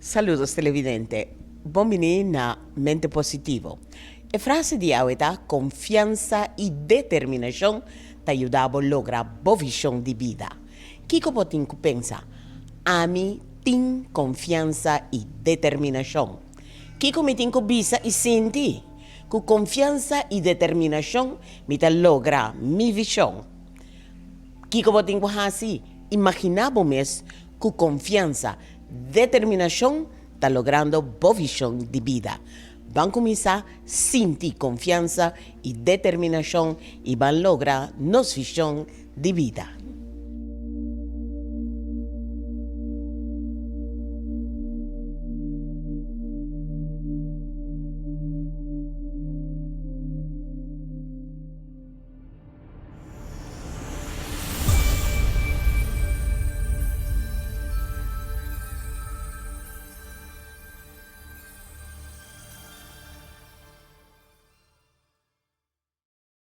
Saludos televidente, benvenuti na Mente Positivo. A frase de hoje confiança e determinação te ajudam a lograr boa visão de vida. Kiko Botinco pensa, a mim tem confiança e determinação. Kiko me tem visa e senti, com confiança e determinação me te logra minha visão. Kiko Botinco assim, imaginava mesmo com confiança, determinação, está logrando boa visão de vida. Vão começar a sentir confiança e determinação e vão lograr nossa visão de vida.